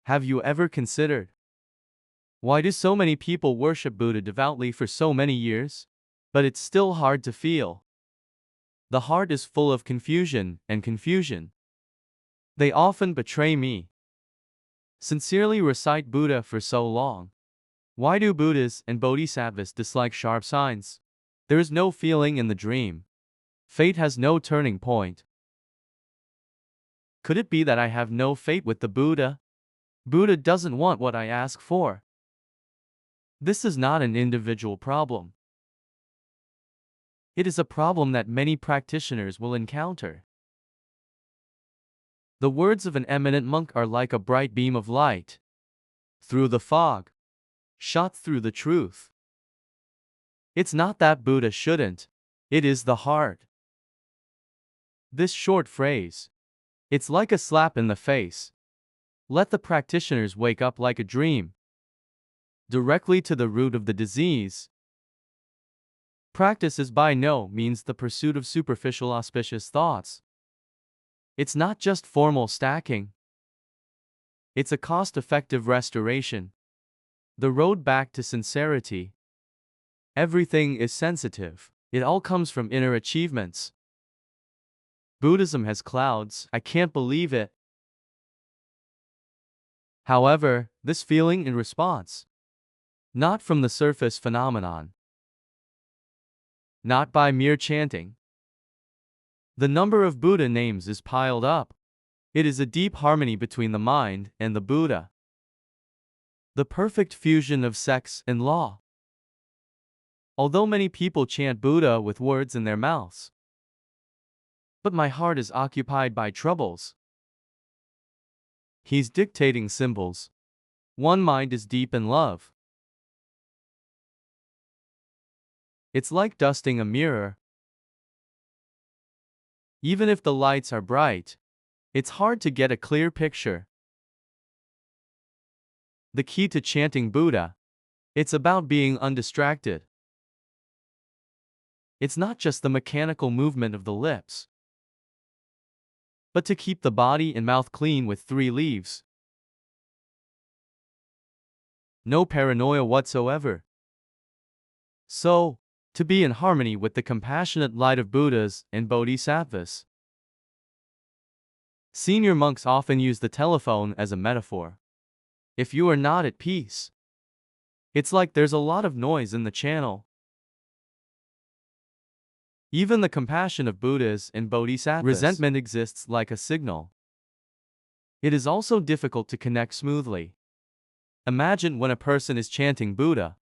Have you ever considered, why do so many people worship Buddha devoutly for so many years? But it's still hard to feel. The heart is full of confusion and confusion. They often betray me. Sincerely recite Buddha for so long. Why do Buddhas and Bodhisattvas dislike sharp signs? There is no feeling in the dream. Fate has no turning point. Could it be that I have no fate with the Buddha? Buddha doesn't want what I ask for. This is not an individual problem. It is a problem that many practitioners will encounter. The words of an eminent monk are like a bright beam of light through the fog, shot through the truth. It's not that Buddha shouldn't, it is the heart. This short phrase, it's like a slap in the face. Let the practitioners wake up like a dream, directly to the root of the disease. Practice is by no means the pursuit of superficial auspicious thoughts. It's not just formal stacking. It's a cost-effective restoration. The road back to sincerity. Everything is sensitive. It all comes from inner achievements. Buddhism has clouds, I can't believe it. However, this feeling in response, not from the surface phenomenon, not by mere chanting. The number of Buddha names is piled up. It is a deep harmony between the mind and the Buddha. The perfect fusion of sex and law. Although many people chant Buddha with words in their mouths, but my heart is occupied by troubles. He's dictating symbols. One mind is deep in love. It's like dusting a mirror. Even if the lights are bright, it's hard to get a clear picture. The key to chanting Buddha, it's about being undistracted. It's not just the mechanical movement of the lips, but to keep the body and mouth clean with 3 leaves. No paranoia whatsoever. So, to be in harmony with the compassionate light of Buddhas and Bodhisattvas. Senior monks often use the telephone as a metaphor. If you are not at peace, it's like there's a lot of noise in the channel. Even the compassion of Buddhas and Bodhisattvas. Resentment exists like a signal. It is also difficult to connect smoothly. Imagine when a person is chanting Buddha,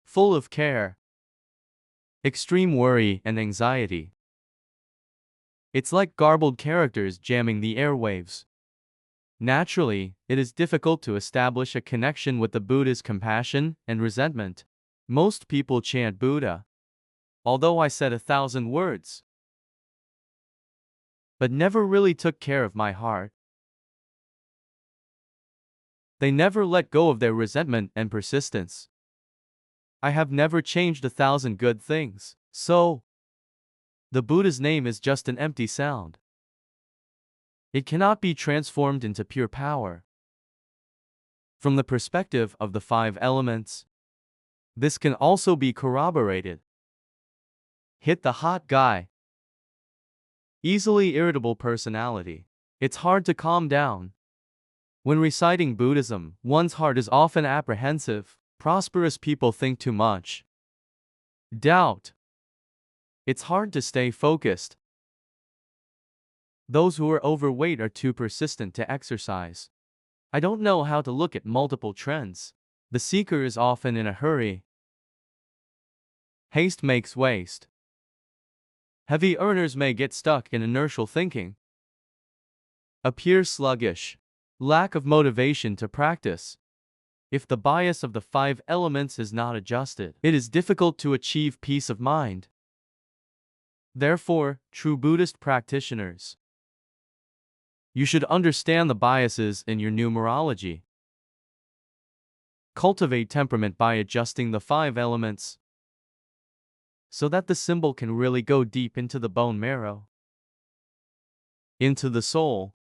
full of care, extreme worry and anxiety. It's like garbled characters jamming the airwaves. Naturally, it is difficult to establish a connection with the Buddha's compassion and resentment. Most people chant Buddha, although I said 1,000 words, but never really took care of my heart. They never let go of their resentment and persistence. I have never changed 1,000 good things, so the Buddha's name is just an empty sound. It cannot be transformed into pure power. From the perspective of the 5 elements, this can also be corroborated. Hit the hot guy. Easily irritable personality. It's hard to calm down. When reciting Buddhism, one's heart is often apprehensive. Prosperous people think too much. Doubt. It's hard to stay focused. Those who are overweight are too persistent to exercise. I don't know how to look at multiple trends. The seeker is often in a hurry. Haste makes waste. Heavy earners may get stuck in inertial thinking. Appear sluggish. Lack of motivation to practice. If the bias of the 5 elements is not adjusted, it is difficult to achieve peace of mind. Therefore, true Buddhist practitioners, you should understand the biases in your numerology. Cultivate temperament by adjusting the 5 elements, so that the symbol can really go deep into the bone marrow, into the soul.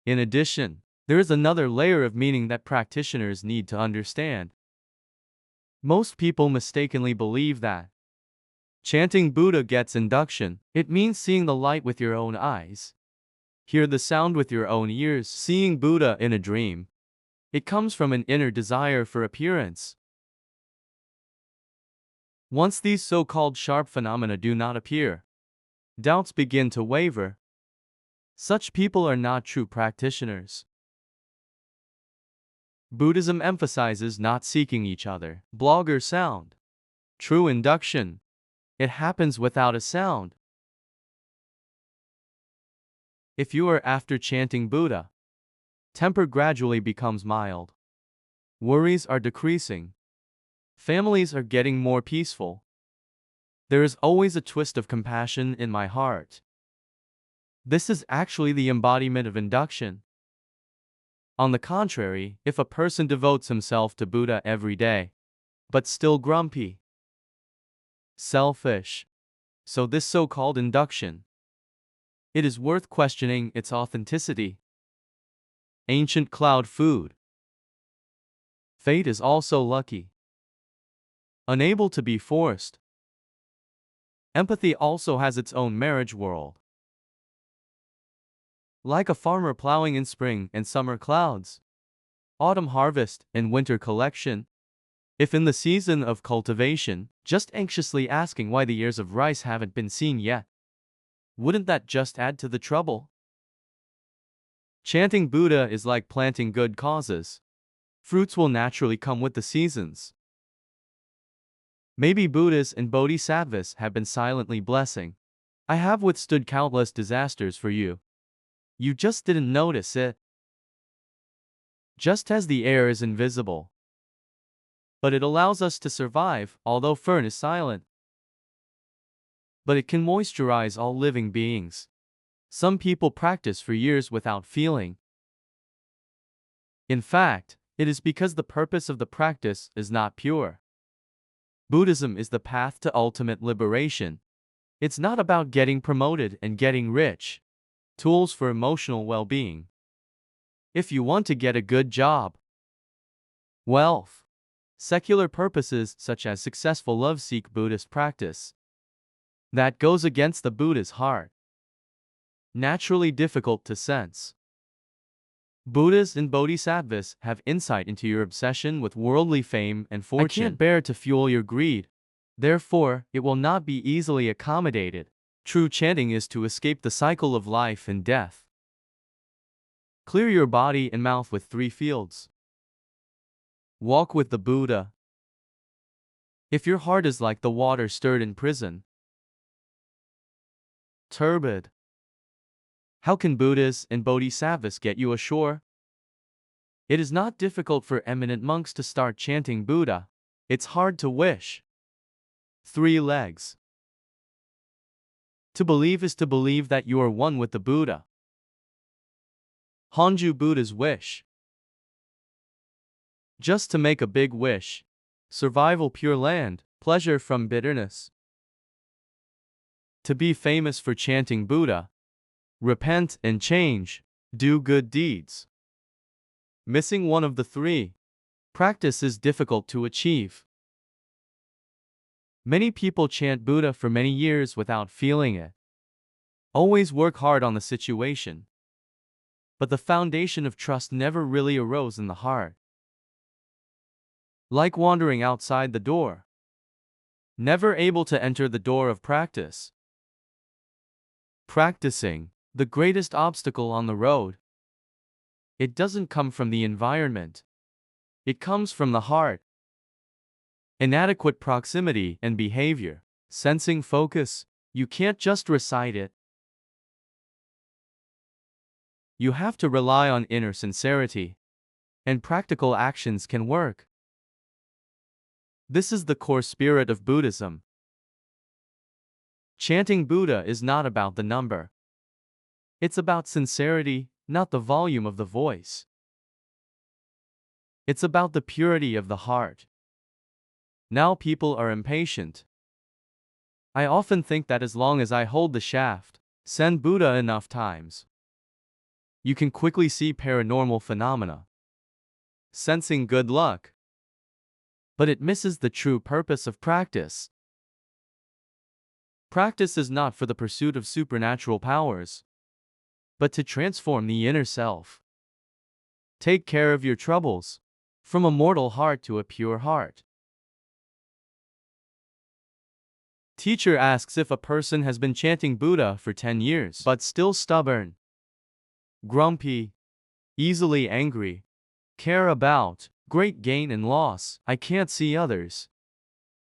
In addition, There is another layer of meaning that practitioners need to understand. Most people mistakenly believe that chanting Buddha gets induction. It means seeing the light with your own eyes, hear the sound with your own ears, seeing Buddha in a dream. It comes from an inner desire for appearance. Once these so-called sharp phenomena do not appear, doubts begin to waver. Such people are not true practitioners. Buddhism emphasizes not seeking each other. Blogger sound. True induction. It happens without a sound. If you are after chanting Buddha, temper gradually becomes mild. Worries are decreasing. Families are getting more peaceful. There is always a twist of compassion in my heart. This is actually the embodiment of induction. On the contrary, if a person devotes himself to Buddha every day, but still grumpy, selfish, so this so-called induction, it is worth questioning its authenticity. Ancient cloud food. Fate is also lucky. Unable to be forced. Empathy also has its own marriage world. Like a farmer plowing in spring and summer clouds, autumn harvest and winter collection. If in the season of cultivation, just anxiously asking why the ears of rice haven't been seen yet, wouldn't that just add to the trouble? Chanting Buddha is like planting good causes. Fruits will naturally come with the seasons. Maybe Buddhas and Bodhisattvas have been silently blessing. I have withstood countless disasters for you. You just didn't notice it. Just as the air is invisible, but it allows us to survive, although fern is silent. But it can moisturize all living beings. Some people practice for years without feeling. In fact, it is because the purpose of the practice is not pure. Buddhism is the path to ultimate liberation. It's not about getting promoted and getting rich. Tools for emotional well-being. If you want to get a good job, wealth, secular purposes such as successful love seek Buddhist practice. That goes against the Buddha's heart. Naturally difficult to sense. Buddhas and Bodhisattvas have insight into your obsession with worldly fame and fortune. I can't bear to fuel your greed. Therefore, it will not be easily accommodated. True chanting is to escape the cycle of life and death. Clear your body and mouth with 3 fields. Walk with the Buddha. If your heart is like the water stirred in prison, turbid, how can Buddhas and Bodhisattvas get you ashore? It is not difficult for eminent monks to start chanting Buddha. It's hard to wish. 3 legs. To believe is to believe that you are one with the Buddha. Honju Buddha's wish. Just to make a big wish. Survival Pure Land, pleasure from bitterness. To be famous for chanting Buddha. Repent and change. Do good deeds. Missing one of the 3. Practice is difficult to achieve. Many people chant Buddha for many years without feeling it. Always work hard on the situation. But the foundation of trust never really arose in the heart. Like wandering outside the door. Never able to enter the door of practice. Practicing, the greatest obstacle on the road. It doesn't come from the environment. It comes from the heart. Inadequate proximity and behavior. Sensing focus. You can't just recite it. You have to rely on inner sincerity. And practical actions can work. This is the core spirit of Buddhism. Chanting Buddha is not about the number. It's about sincerity, not the volume of the voice. It's about the purity of the heart. Now people are impatient. I often think that as long as I hold the shaft, send Buddha enough times, you can quickly see paranormal phenomena, sensing good luck. But it misses the true purpose of practice. Practice is not for the pursuit of supernatural powers, but to transform the inner self. Take care of your troubles, from a mortal heart to a pure heart. Teacher asks if a person has been chanting Buddha for 10 years, but still stubborn, grumpy, easily angry, care about great gain and loss, I can't see others,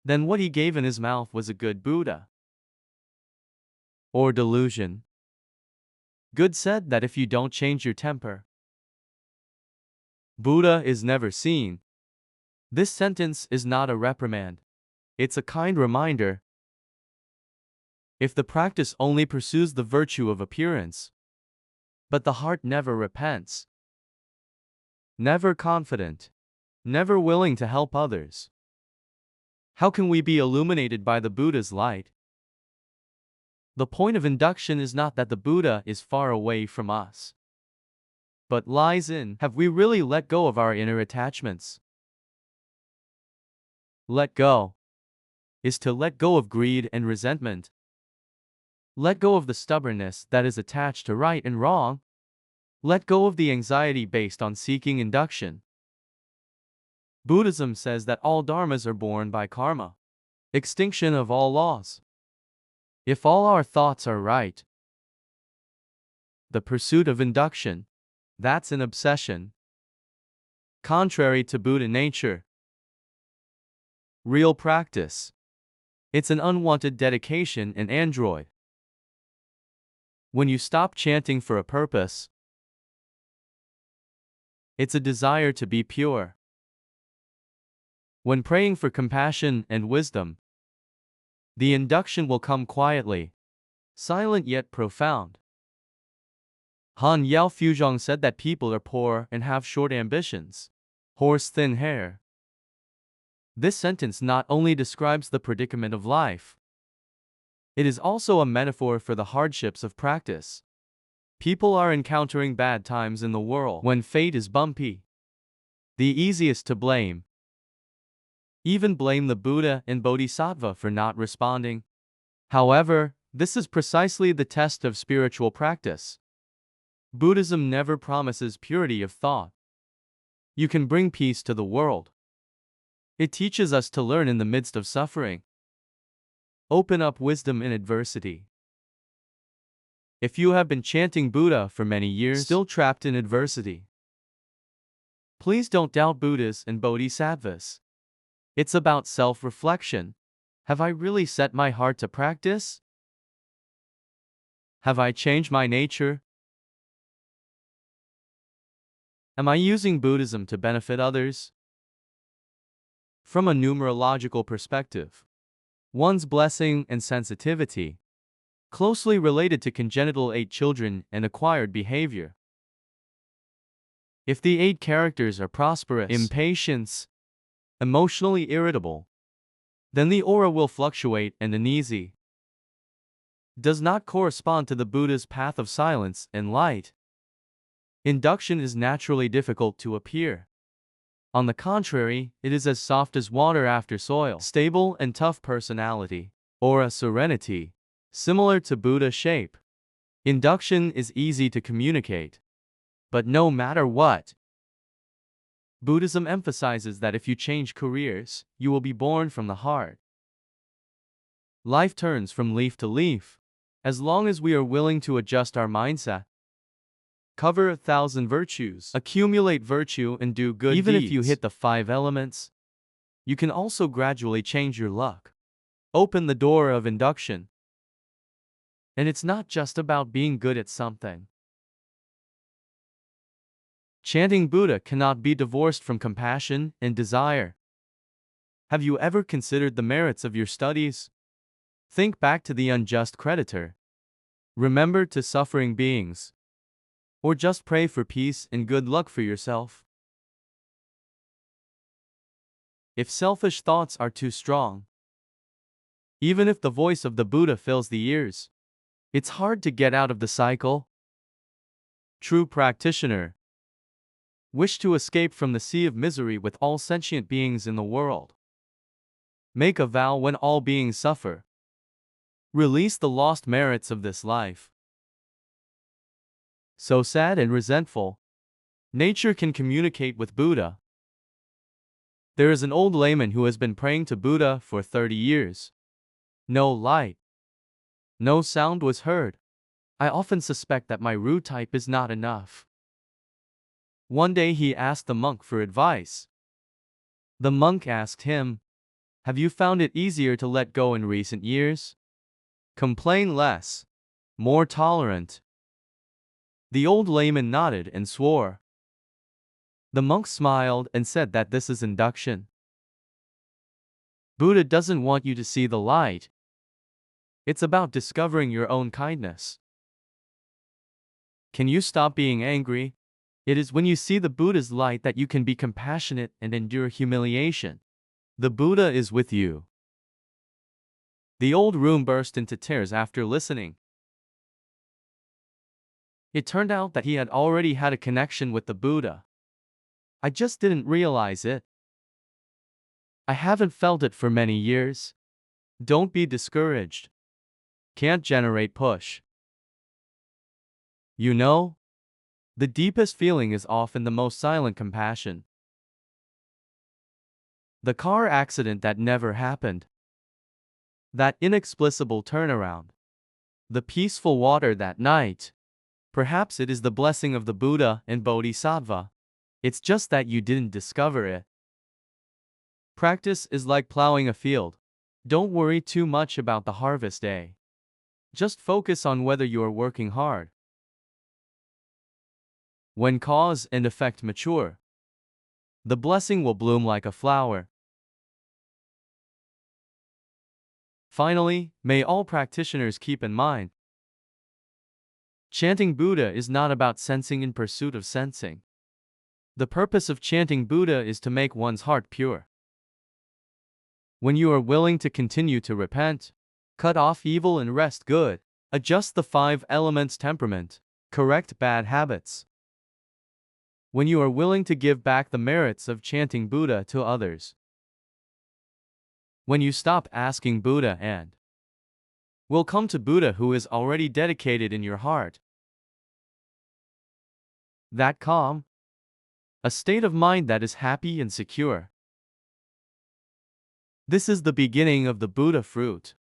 then what he gave in his mouth was a good Buddha or delusion. Good said that if you don't change your temper, Buddha is never seen. This sentence is not a reprimand. It's a kind reminder. If the practice only pursues the virtue of appearance, but the heart never repents, never confident, never willing to help others, how can we be illuminated by the Buddha's light? The point of induction is not that the Buddha is far away from us, but lies in, have we really let go of our inner attachments? Let go is to let go of greed and resentment. Let go of the stubbornness that is attached to right and wrong. Let go of the anxiety based on seeking induction. Buddhism says that all dharmas are born by karma, extinction of all laws. If all our thoughts are right, the pursuit of induction, that's an obsession, contrary to Buddha nature. Real practice, it's an unwanted dedication and android. When you stop chanting for a purpose, it's a desire to be pure. When praying for compassion and wisdom, the induction will come quietly, silent yet profound. Han Yao Fuzhong said that people are poor and have short ambitions, horse thin hair. This sentence not only describes the predicament of life, it is also a metaphor for the hardships of practice. People are encountering bad times in the world when fate is bumpy. The easiest to blame. Even blame the Buddha and Bodhisattva for not responding. However, this is precisely the test of spiritual practice. Buddhism never promises purity of thought. You can bring peace to the world. It teaches us to learn in the midst of suffering. Open up wisdom in adversity. If you have been chanting Buddha for many years, still trapped in adversity, please don't doubt Buddhas and Bodhisattvas. It's about self-reflection. Have I really set my heart to practice? Have I changed my nature? Am I using Buddhism to benefit others? From a numerological perspective, one's blessing and sensitivity, closely related to congenital 8 children and acquired behavior. If the 8 characters are prosperous, impatient, emotionally irritable, then the aura will fluctuate and uneasy. Does not correspond to the Buddha's path of silence and light. Induction is naturally difficult to appear. On the contrary, it is as soft as water after soil, stable and tough personality, aura serenity, similar to Buddha shape. Induction is easy to communicate. But no matter what, Buddhism emphasizes that if you change careers, you will be born from the heart. Life turns from leaf to leaf, as long as we are willing to adjust our mindset. Cover 1,000 virtues, accumulate virtue and do good Even deeds. if you hit the 5 elements, you can also gradually change your luck. Open the door of induction. And it's not just about being good at something. Chanting Buddha cannot be divorced from compassion and desire. Have you ever considered the merits of your studies? Think back to the unjust creditor. Remember to suffering beings. Or just pray for peace and good luck for yourself. If selfish thoughts are too strong, even if the voice of the Buddha fills the ears, it's hard to get out of the cycle. True practitioner. Wish to escape from the sea of misery with all sentient beings in the world. Make a vow when all beings suffer. Release the lost merits of this life. So sad and resentful. Nature can communicate with Buddha. There is an old layman who has been praying to Buddha for 30 years. No light. No sound was heard. I often suspect that my rude type is not enough. One day he asked the monk for advice. The monk asked him, "Have you found it easier to let go in recent years? Complain less. More tolerant." The old layman nodded and swore. The monk smiled and said that this is induction. Buddha doesn't want you to see the light. It's about discovering your own kindness. Can you stop being angry? It is when you see the Buddha's light that you can be compassionate and endure humiliation. The Buddha is with you. The old room burst into tears after listening. It turned out that he had already had a connection with the Buddha. I just didn't realize it. I haven't felt it for many years. Don't be discouraged. Can't generate push. You know, the deepest feeling is often the most silent compassion. The car accident that never happened. That inexplicable turnaround. The peaceful water that night. Perhaps it is the blessing of the Buddha and Bodhisattva. It's just that you didn't discover it. Practice is like plowing a field. Don't worry too much about the harvest day. Just focus on whether you are working hard. When cause and effect mature, the blessing will bloom like a flower. Finally, may all practitioners keep in mind, chanting Buddha is not about sensing in pursuit of sensing. The purpose of chanting Buddha is to make one's heart pure. When you are willing to continue to repent, cut off evil and rest good, adjust the 5 elements temperament, correct bad habits. When you are willing to give back the merits of chanting Buddha to others. When you stop asking Buddha and will come to Buddha who is already dedicated in your heart. That calm, a state of mind that is happy and secure. This is the beginning of the Buddha fruit.